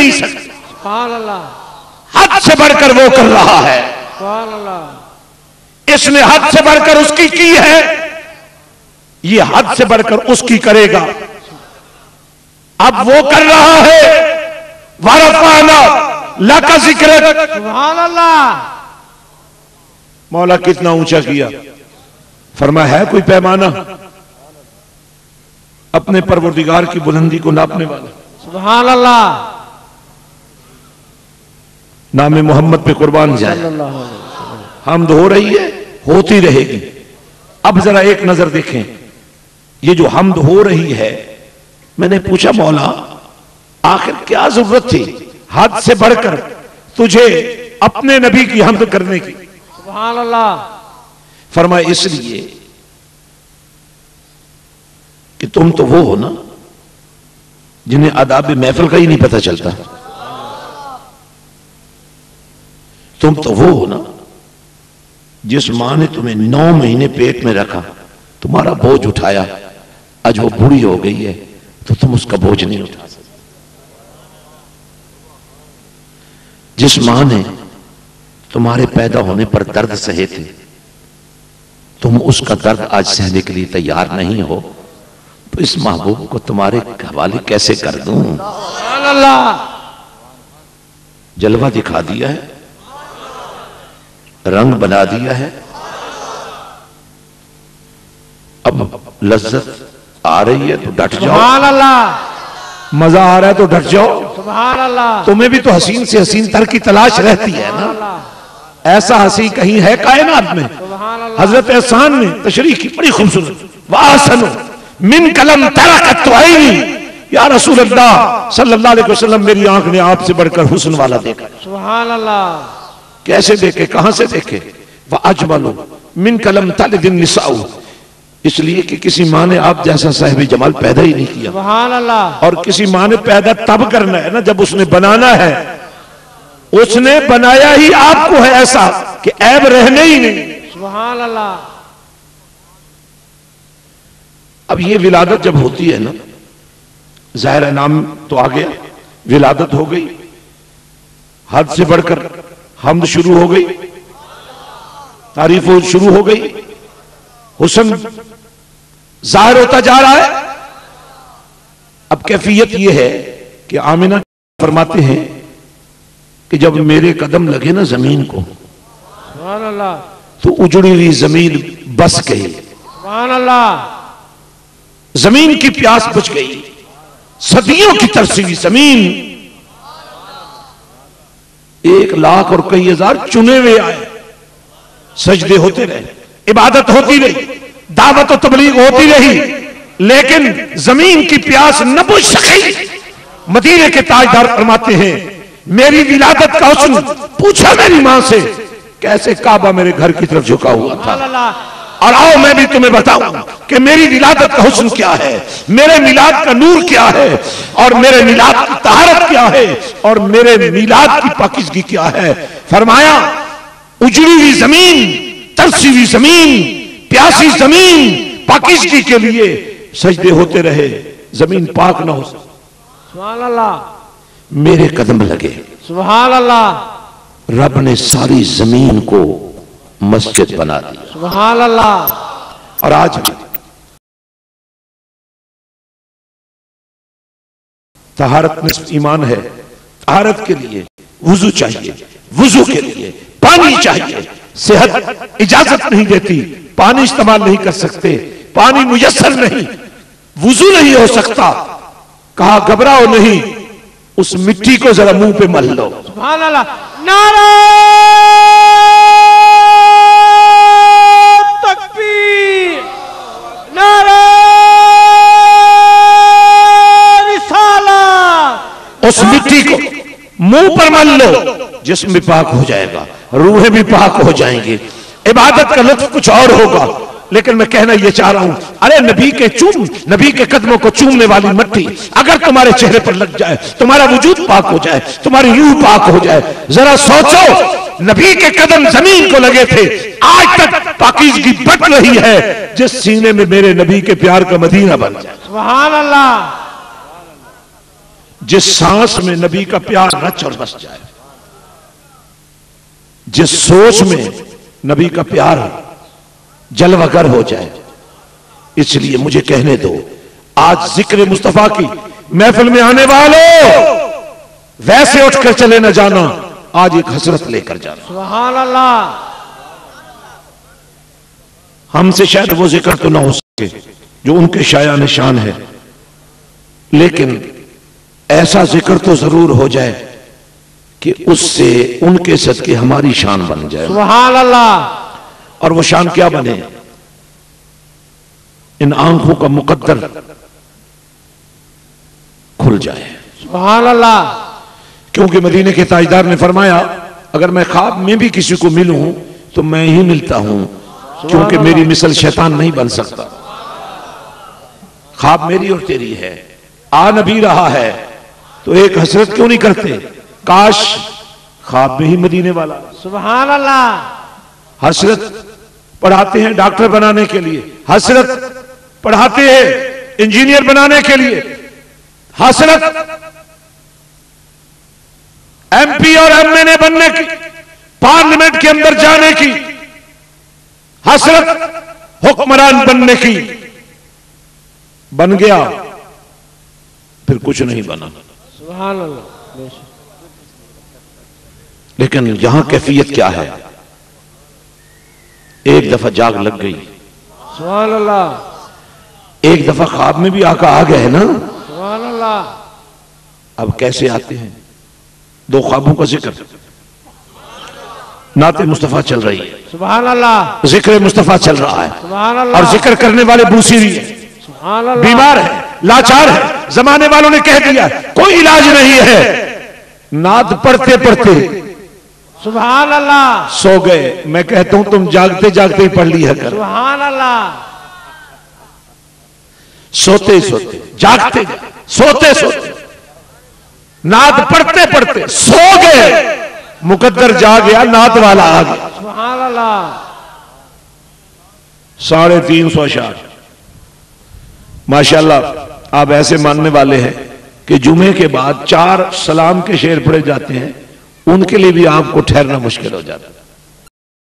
नहीं सकते। सुभान अल्लाह। हद से बढ़कर वो कर रहा है, सुभान अल्लाह। इसने हद से बढ़कर उसकी की है, ये हद से बढ़कर उसकी करेगा। अब वो कर रहा है, वरफ़अना लका ज़िक्रक। सुभान अल्लाह। मौला कितना ऊंचा किया। फरमाया है कोई पैमाना अपने परवरदिगार की बुलंदी को नापने वाला। सुभान अल्लाह। नाम मोहम्मद पे कुर्बान जाए। हमद हो रही है, होती रहेगी। अब जरा एक नजर देखें, ये जो हमद हो रही है, मैंने पूछा मौला आखिर क्या जरूरत थी हद से बढ़कर तुझे अपने नबी की हमद करने की। सुभान अल्लाह। फरमाया इसलिए कि तुम तो वो हो ना जिन्हें आदाब महफिल का ही नहीं पता चलता। तुम तो वो हो ना जिस मां ने तुम्हें 9 महीने पेट में रखा, तुम्हारा बोझ उठाया, आज वो बूढ़ी हो गई है तो तुम उसका बोझ नहीं उठा सकते। जिस मां ने तुम्हारे पैदा होने पर दर्द सहे थे, तुम उसका दर्द आज सहने के लिए तैयार नहीं हो, तो इस महबूब को तुम्हारे हवाले कैसे कर दूं। सुभान अल्लाह। जलवा दिखा दिया है, रंग बना दिया है, अब लज्जत आ रही है तो डट जाओ। सुभान अल्लाह। मजा आ रहा है तो डट जाओ। सुभान अल्लाह। तुम्हें भी तो हसीन से हसीन तर की तलाश रहती है ना। ऐसा हसी कहीं है कायनात में। सुभान अल्लाह। हजरत एहसान ने तशरीह की बड़ी खूबसूरत, वासनो मिन कलम तरकत आईनी या रसूल अल्लाह सल्लल्लाहु अलैहि वसल्लम, मेरी आंख ने आपसे बढ़कर हुस्न वाला देखा। सुभान अल्लाह। कैसे देखे, कहां से देखे। वह अजमलो मिन कलम तलदिन निसाउ, इसलिए कि किसी मां ने आप जैसा साहिब जमाल पैदा ही नहीं किया। सुभान अल्लाह। और किसी मां ने पैदा तब करना है ना जब उसने बनाना है। उसने बनाया ही आपको है ऐसा कि ऐब रहने ही नहीं। सुभान अल्लाह। अब ये विलादत जब होती है ना, जाहिर है नाम तो आ गया, विलादत हो गई, हद से बढ़कर हमद शुरू हो गई, तारीफ शुरू हो गई, हुस्न जाहिर होता जा रहा है। अब कैफियत यह है कि आमिना फरमाते हैं कि जब मेरे कदम लगे ना जमीन को, सुभान अल्लाह, तो उजड़ी हुई जमीन बस गई। सुभान अल्लाह। जमीन की प्यास बुझ गई, सदियों की तरसी हुई जमीन, 1 लाख और कई हजार चुने हुए आए, सजदे होते रहे, इबादत होती रही, दावत और तबलीग होती रही, लेकिन जमीन की प्यास न बुझ सकी। मदीने के ताजदार फरमाते हैं मेरी विलादत का हुस्न, पूछा मेरी मां से कैसे काबा मेरे घर की तरफ झुका हुआ था। और आओ मैं भी तुम्हें बताऊं कि मेरी विलादत का हुस्न क्या है, मेरे मिलाद का नूर क्या है, और मेरे मिलाद की तहारत क्या है, और मेरे मिलाद की पाकीज़गी क्या है। फरमाया उजड़ी हुई जमीन, तरसी हुई जमीन, प्यासी जमीन, पाकीज़गी के लिए सजदे होते रहे, जमीन पाक ना हो। सुभान अल्लाह। मेरे कदम लगे, सुभान अल्लाह। रब ने सारी जमीन को मस्जिद बना दी। सुभान अल्लाह। और आज भी तहारत में ईमान है। तहारत के लिए वुजू चाहिए, वुजू के लिए पानी चाहिए। सेहत इजाजत नहीं देती, पानी इस्तेमाल नहीं कर सकते, पानी मुयस्सर नहीं, वुजू नहीं हो सकता। कहा घबराओ नहीं, उस मिट्टी को जरा मुंह पे मल लो। सुभान अल्लाह। नारा तकबीर, नारा रिसालत। उस मिट्टी को मुंह पर मल लो, जिस्म भी पाक हो जाएगा, रूहें भी पाक हो जाएंगी, इबादत का लुत्फ कुछ और होगा। लेकिन मैं कहना यह चाह रहा हूं, अरे नबी के कदमों को चूमने वाली मट्टी अगर तुम्हारे चेहरे पर लग जाए, तुम्हारा वजूद पाक हो जाए, तुम्हारी रूह पाक हो जाए। जरा सोचो, नबी के कदम जमीन को लगे थे, आज तक पाकीज़गी बच रही है, जिस सीने में मेरे नबी के प्यार का मदीना बन जाए। सुभान अल्लाह। जिस सांस में नबी का प्यार रच और बस जाए, जिस सोच में नबी का प्यार जलवागर हो जाए। इसलिए मुझे कहने दो, आज जिक्र मुस्तफा की महफिल में आने वालों, वैसे उठकर चले न जाना, आज एक हसरत लेकर जाना। सुभान अल्लाह। हमसे शायद वो जिक्र तो ना हो सके जो उनके शाया निशान है, लेकिन ऐसा जिक्र तो जरूर हो जाए कि उससे उनके सदके हमारी शान बन जाए। सुभान अल्लाह। और वो शान क्या बने? इन आंखों का मुकद्दर खुल जाए। सुभान अल्लाह। क्योंकि मदीने के ताजदार ने फरमाया, अगर मैं ख्वाब में भी किसी को मिलूं तो मैं ही मिलता हूं, क्योंकि मेरी मिसल शैतान नहीं बन सकता। ख्वाब मेरी और तेरी है, आ नबी रहा है तो एक हसरत क्यों नहीं करते, काश ख्वाब में ही मदीने वाला। सुभान अल्लाह। हसरत पढ़ाते हैं डॉक्टर बनाने के लिए, हसरत पढ़ाते हैं इंजीनियर बनाने के लिए, हसरत एमपी और एमएनए बनने की, पार्लियामेंट के अंदर जाने की, हसरत हुक्मरान बनने की। बन गया फिर कुछ नहीं बना। सुभान अल्लाह। लेकिन यहां कैफियत क्या है? एक दफा जाग लग गई, सुभान अल्लाह। एक दफा ख्वाब में भी आका आ गए ना। सुभान अल्लाह। अब कैसे आते हैं? दो ख्वाबों का जिक्र, नाते मुस्तफा चल रही है, सुभान अल्लाह। जिक्र मुस्तफा चल रहा है, सुभान अल्लाह। और जिक्र करने वाले बूसीरी है, सुभान अल्लाह। बीमार है, लाचार है। जमाने वालों ने कह दिया कोई इलाज नहीं है, नात पढ़ते पढ़ते सुभान अल्लाह सो गए। मैं कहता हूं तुम जागते जागते ही पढ़ लिया कर। सुभान अल्लाह। सोते सोते जागते सोते सोते नात पढ़ते पढ़ते सो गए, मुकद्दर जा गया, नात वाला आ गया। सुभान अल्लाह। 350 अशार। माशाल्लाह आप ऐसे मानने वाले हैं कि जुमे के बाद 4 सलाम के शेर पढ़े जाते हैं, उनके लिए भी आपको ठहरना मुश्किल हो जाता है।